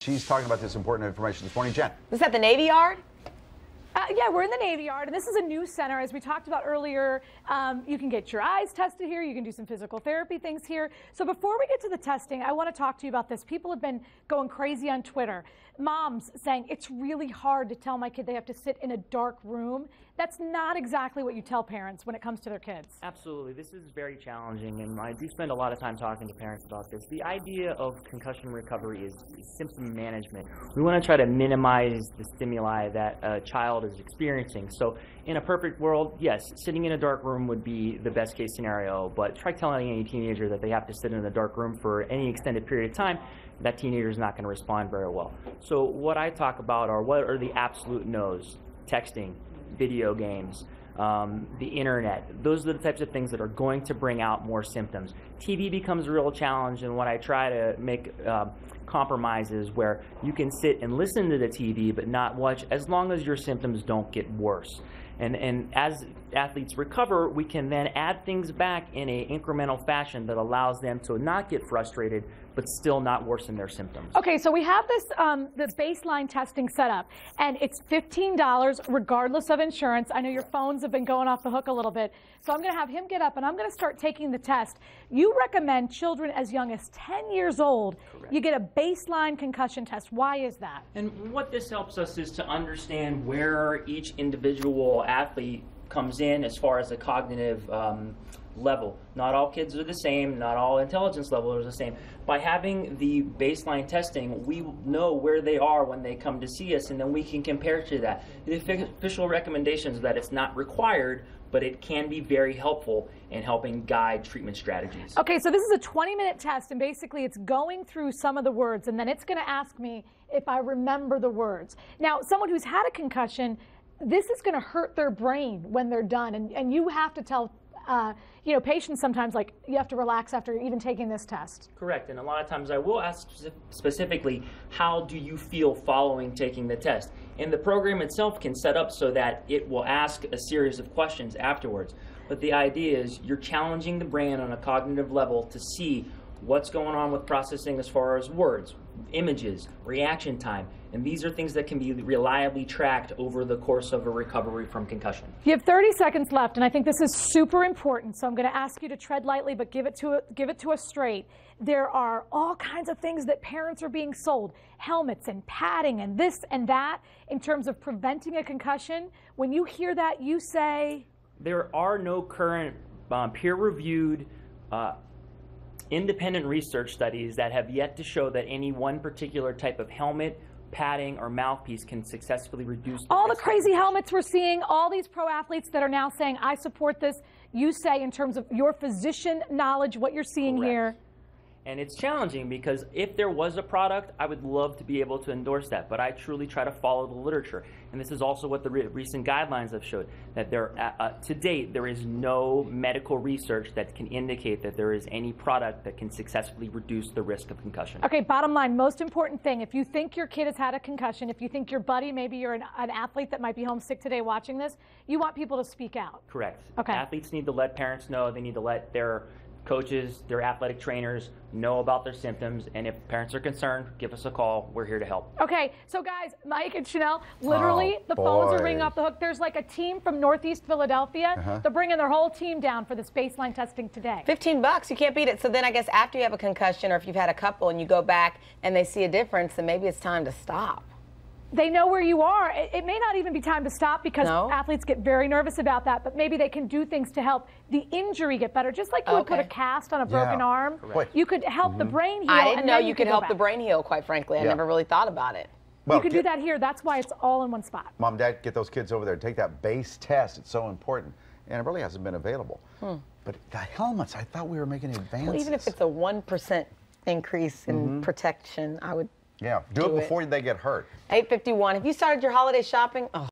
She's talking about this important information this morning. Jen. Is that the Navy Yard? Yeah, we're in the Navy Yard, and this is a new center. As we talked about earlier, you can get your eyes tested here. You can do some physical therapy things here. So before we get to the testing, I want to talk to you about this. People have been going crazy on Twitter. Moms saying it's really hard to tell my kid they have to sit in a dark room. That's not exactly what you tell parents when it comes to their kids. Absolutely. This is very challenging, and I do spend a lot of time talking to parents about this. The idea of concussion recovery is symptom management. We want to try to minimize the stimuli that a child is experiencing. So in a perfect world, yes, sitting in a dark room would be the best case scenario, but try telling any teenager that they have to sit in a dark room for any extended period of time. That teenager is not going to respond very well. So what I talk about are what are the absolute no's: texting, video games, the internet. Those are the types of things that are going to bring out more symptoms. TV becomes a real challenge, and what I try to make compromises where you can sit and listen to the TV but not watch, as long as your symptoms don't get worse. And as athletes recover, we can then add things back in an incremental fashion that allows them to not get frustrated but still not worsen their symptoms. Okay, so we have this the baseline testing set up, and it's $15 regardless of insurance. I know your phones have been going off the hook a little bit, so I'm going to have him get up and I'm going to start taking the test. You recommend children as young as 10 years old, correct, you get a baseline concussion test. Why is that? And what this helps us is to understand where each individual athlete comes in as far as a cognitive level. Not all kids are the same, not all intelligence levels are the same. By having the baseline testing, we know where they are when they come to see us, and then we can compare to that. The official recommendations that it's not required, but it can be very helpful in helping guide treatment strategies. Okay, so this is a 20-minute test, and basically it's going through some of the words, and then it's going to ask me if I remember the words. Now, someone who's had a concussion, this is going to hurt their brain when they're done, and you have to tell you know, patients sometimes, like, you have to relax after even taking this test. Correct, and a lot of times I will ask specifically, how do you feel following taking the test? And the program itself can set up so that it will ask a series of questions afterwards. But the idea is you're challenging the brain on a cognitive level to see what's going on with processing as far as words, images, reaction time, and these are things that can be reliably tracked over the course of a recovery from concussion. You have 30 seconds left, and I think this is super important, so I'm going to ask you to tread lightly, but give it to us straight. There are all kinds of things that parents are being sold, helmets and padding and this and that, in terms of preventing a concussion. When you hear that, you say? There are no current peer-reviewed independent research studies that have yet to show that any one particular type of helmet, padding, or mouthpiece can successfully reduce all the crazy helmets we're seeing, all these pro athletes that are now saying, I support this. You say, in terms of your physician knowledge, what you're seeing correct here. And it's challenging because if there was a product, I would love to be able to endorse that, but I truly try to follow the literature. And this is also what the recent guidelines have showed, that there, to date, there is no medical research that can indicate that there is any product that can successfully reduce the risk of concussion. Okay, bottom line, most important thing, if you think your kid has had a concussion, if you think your buddy, maybe you're an athlete that might be homesick today watching this, you want people to speak out. Correct. Okay. Athletes need to let parents know, they need to let their coaches, their athletic trainers know about their symptoms, and if parents are concerned, give us a call. We're here to help. Okay, so guys, Mike and Chanel, literally the phones are ringing off the hook. There's like a team from Northeast Philadelphia. They're bringing their whole team down for this baseline testing today. $15, you can't beat it. So then I guess after you have a concussion, or if you've had a couple and you go back and they see a difference, then maybe it's time to stop. They know where you are. It may not even be time to stop because athletes get very nervous about that, but maybe they can do things to help the injury get better. Just like you would put a cast on a broken arm, you could help the brain heal. I didn't know you could help the brain heal, quite frankly. I never really thought about it. Well, you could do that here. That's why it's all in one spot. Mom, Dad, get those kids over there. Take that base test. It's so important. And it really hasn't been available. But the helmets, I thought we were making advances. Well, even if it's a 1% increase in protection, I would do it before they get hurt. 8:51. Have you started your holiday shopping? Oh.